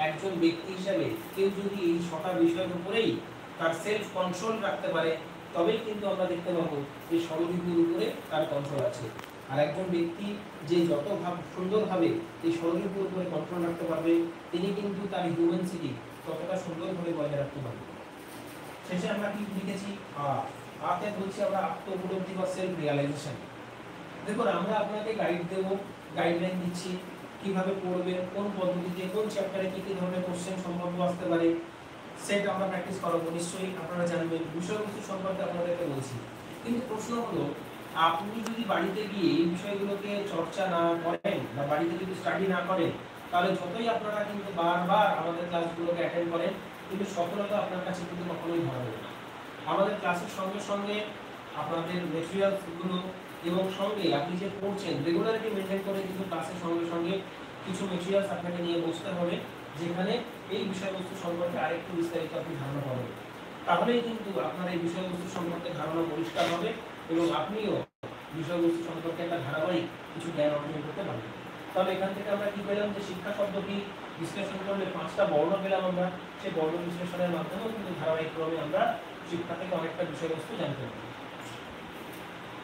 একজন ব্যক্তি হিসাবে কেউ যদি এই 6টা বিষয়ের উপরেই তার সেলফ কন্ট্রোল রাখতে পারে, তবেই কিন্তু আমরা দেখতে পাবো যে ষড়ঋতুর উপরে তার কন্ট্রোল আছে। আর একজন ব্যক্তি যে যত সুন্দরভাবে এই ষড়ঋতুর উপরে কন্ট্রোল রাখতে পারবে, তিনি কিন্তু তার হিউম্যানিটি ততটা সুন্দরভাবে বজায় রাখতে পারবে। শেষে আমরা কি লিখেছি? আতে বলছি আমরা আত্মউপলব্ধি বা সেলফ রিয়ালাইজেশন। দেখুন, আমরা আপনাকে গাইড দেব, গাইডলাইন দিচ্ছি কিভাবে পড়বেন, কোন পদ্ধতিতে, কোন চ্যাপ্টারে কি কি ধরনের কোশ্চেন সম্ভাব্য আসতে পারে, সেট আমরা প্র্যাকটিস করাবো। নিশ্চয়ই আপনারা জানবেন, বিষয়বস্তু সম্পর্কে আপনাদেরকে বলছি। কিন্তু প্রশ্ন হলো, আপনি যদি বাড়িতে গিয়ে এই বিষয়গুলোকে চর্চা না করেন বা বাড়িতে যদি স্টাডি না করেন, তাহলে যতই আপনারা কিন্তু বারবার আমাদের ক্লাসগুলোকে অ্যাটেন্ড করেন, কিন্তু সফলতা আপনার কাছে কিন্তু কখনোই ধরা দেবে না। আমাদের ক্লাসের সঙ্গে সঙ্গে আপনাদের মেটেরিয়ালসগুলো এবং সঙ্গে আপনি যে পড়ছেন রেগুলারিটি মেনটেন করে কিন্তু ক্লাসের সঙ্গে সঙ্গে কিছু মেটেরিয়ালস আপনাকে নিয়ে বসতে হবে, যেখানে এই বিষয়বস্তু সম্পর্কে আরেকটু বিস্তারিত আপনি ধারণা পাবেন। তাহলেই কিন্তু আপনার এই বিষয়বস্তু সম্পর্কে ধারণা পরিষ্কার হবে এবং আপনিও বিষয়বস্তু সম্পর্কে একটা ধারাবাহিক কিছু জ্ঞান অর্জন করতে পারবেন। তাহলে এখান থেকে আমরা কি পেলাম, যে শিক্ষা শব্দটি বিশ্লেষণ করলে 5টা বর্ণ পেলাম আমরা। সেই বর্ণ বিশ্লেষণের মাধ্যমেও কিন্তু ধারাবাহিক ক্রমে আমরা শিক্ষা থেকে অনেকটা বিষয়বস্তু জানতে পারবো।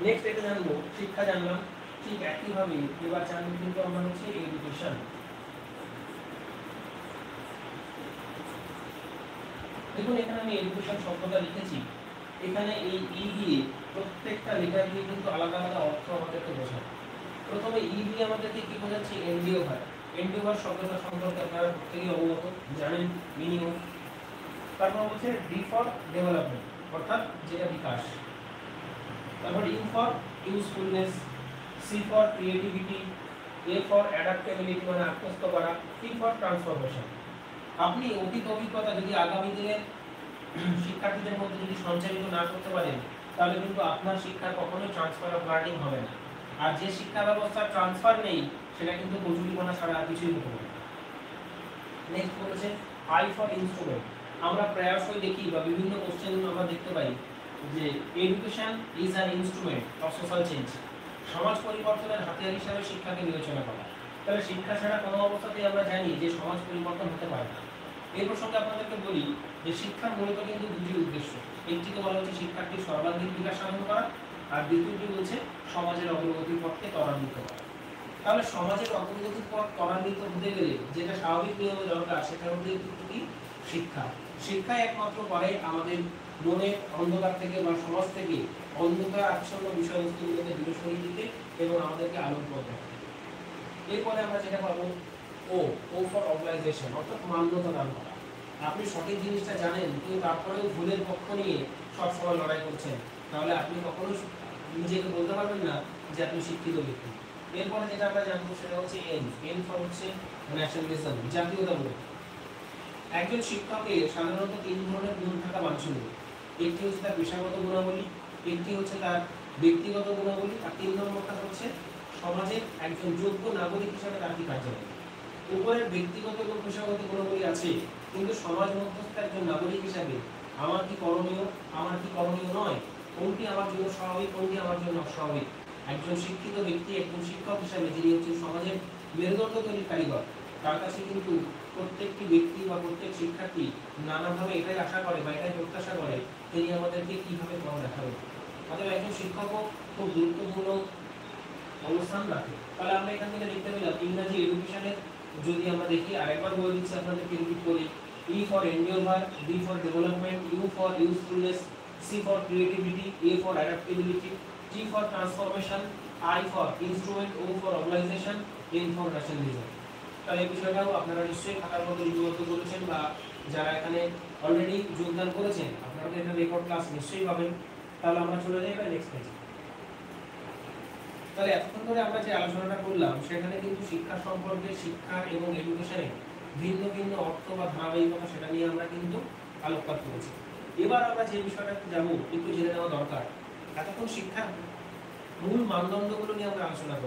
নেক্সট এটা জানবো, শিক্ষা জানলাম, ঠিক একইভাবে এবার জানবো কিন্তু আমরা হচ্ছে এডুকেশন। দেখুন, এখানে আমি এডুকেশন শব্দটা লিখেছি। এখানে এই ই দিয়ে প্রত্যেকটা লেটার দিয়ে কিন্তু আলাদা আলাদা অর্থ আমাদেরকে বোঝায়। প্রথমে ই দিয়ে আমাদেরকে কি বোঝাচ্ছে? এন্ডিওভার। এন্ডিওভার শব্দটা সম্পর্কে আপনারা প্রত্যেকেই অবগত, জানেন মিনিমাম। তারপর হচ্ছে ডি ফর ডেভেলপমেন্ট, অর্থাৎ যেটা বিকাশ। তারপর U for usefulness, C for creativity, A for adaptability মানে আত্মস্থ করা, টি ফর ট্রান্সফরমেশন। আপনি অতীত অভিজ্ঞতা যদি আগামী দিনের শিক্ষার্থীদের মধ্যে যদি সঞ্চারিত না করতে পারেন, তাহলে কিন্তু আপনার শিক্ষার কখনোই ট্রান্সফার অফ লার্নিং হবে না। আর যে শিক্ষা ব্যবস্থার ট্রান্সফার নেই, সেটা কিন্তু কচুরিপানা ছাড়া আর কিছুই হতে পারে না। নেক্সট বলেছে আই ফর ইনস্ট্রুমেন্ট। আমরা প্রায়শই দেখি বা বিভিন্ন কোশ্চেন আমরা দেখতে পাই যে education is an instrument of social change. সমাজ পরিবর্তনের হাতিয়ার হিসাবে শিক্ষাকে বিবেচনা করা। তাহলে শিক্ষা ছাড়া কোনো অবস্থাতেই আমরা জানি যে সমাজ পরিবর্তন হতে পারে না। এই প্রসঙ্গে আপনাদেরকে বলি যে শিক্ষার মূলত কিন্তু দুটি উদ্দেশ্য। একটিকে বলা হচ্ছে শিক্ষার্থীর সর্বাঙ্গীন বিকাশ সাধন করা, আর দ্বিতীয়টি বলছে সমাজের অগ্রগতির পথকে ত্বরান্বিত করা। তাহলে সমাজের অগ্রগতির পথ ত্বরান্বিত হতে গেলে যেটা স্বাভাবিক নিয়মে দরকার, সেটা হচ্ছে কি? শিক্ষা। শিক্ষাই একমাত্র পারে আমাদের মনে অন্ধকার থেকে বা সমাজ থেকে অন্ধকার আচ্ছন্ন বিষয়বস্তুগুলোকে দূরে সরিয়ে দিতে এবং আমাদেরকে আলোকপথ দেখাতে। এরপরে আমরা যেটা পাবো ও ফর অবলাইজেশন, অর্থাৎ মান্যতা দান করা। আপনি সঠিক জিনিসটা জানেন, কিন্তু তারপরেও ভুলের পক্ষ নিয়ে সবসময় লড়াই করছেন, তাহলে আপনি কখনো নিজেকে বলতে পারবেন না যে আপনি শিক্ষিত ব্যক্তি। এরপরে যেটা আমরা জানবো সেটা হচ্ছে এন ফর হচ্ছে ন্যাশনালিজম, জাতীয়তাবোধ। একজন শিক্ষকের সাধারণত 3 ধরনের গুণ থাকা বাঞ্ছনীয়। একটি হচ্ছে তার পেশাগত গুণাবলী, একটি হচ্ছে তার ব্যক্তিগত গুণাবলী, আর 3 নম্বরটা হচ্ছে সমাজের একজন যোগ্য নাগরিক হিসেবে তার কি কার্যকলাপ। উপরের ব্যক্তিগত এবং পেশাগত গুণাবলী আছে, কিন্তু সমাজ মধ্যস্থ একজন নাগরিক হিসাবে আমার কি করণীয়, আমার কি করণীয় নয়, কোনটি আমার জন্য স্বাভাবিক, কোনটি আমার জন্য অস্বাভাবিক। একজন শিক্ষিত ব্যক্তি, একজন শিক্ষক হিসাবে যিনি হচ্ছেন সমাজের মেরুদণ্ড তৈরির কারিগর, তার কাছে কিন্তু প্রত্যেকটি ব্যক্তি বা প্রত্যেক শিক্ষার্থী নানাভাবে এটাই আশা করে বা এটাই প্রত্যাশা করে তিনি আমাদেরকে কিভাবে পড়া দেখাবেন। অতএব একজন শিক্ষকও খুব গুরুত্বপূর্ণ অবস্থান রাখে। তাহলে আমরা এখান থেকে দেখতে পেলাম ইংরাজি এডুকেশনের যদি আমরা দেখি, আরেকবার বলে দিচ্ছি আপনাদেরকে, রিপিট করি। E for endeavour, D for development, U for usefulness, C for creativity, A for adaptability, T for transformation, I for instrument, O for obligation, N for nationalism. তাহলে এই বিষয়টাও আপনারা নিশ্চয়ই খাতার মধ্যে লিপিবদ্ধ করেছেন, বা যারা এখানে অলরেডি যোগদান করেছেন আপনারা এটা রেকর্ড ক্লাস নিশ্চয়ই পাবেন। তাহলে আমরা চলে যাই এবার নেক্সট পেজে। তাহলে এতক্ষণ ধরে আমরা যে আলোচনাটা করলাম, সেখানে কিন্তু শিক্ষা সম্পর্কে, শিক্ষা এবং এডুকেশনে ভিন্ন ভিন্ন অর্থ বা ধারাবাহিকতা, সেটা নিয়ে আমরা কিন্তু আলোকপাত করেছি। এবার আমরা যে বিষয়টা যাবো একটু জেনে নেওয়া দরকার। এতক্ষণ শিক্ষার মূল মানদণ্ডগুলো নিয়ে আমরা আলোচনা করলাম।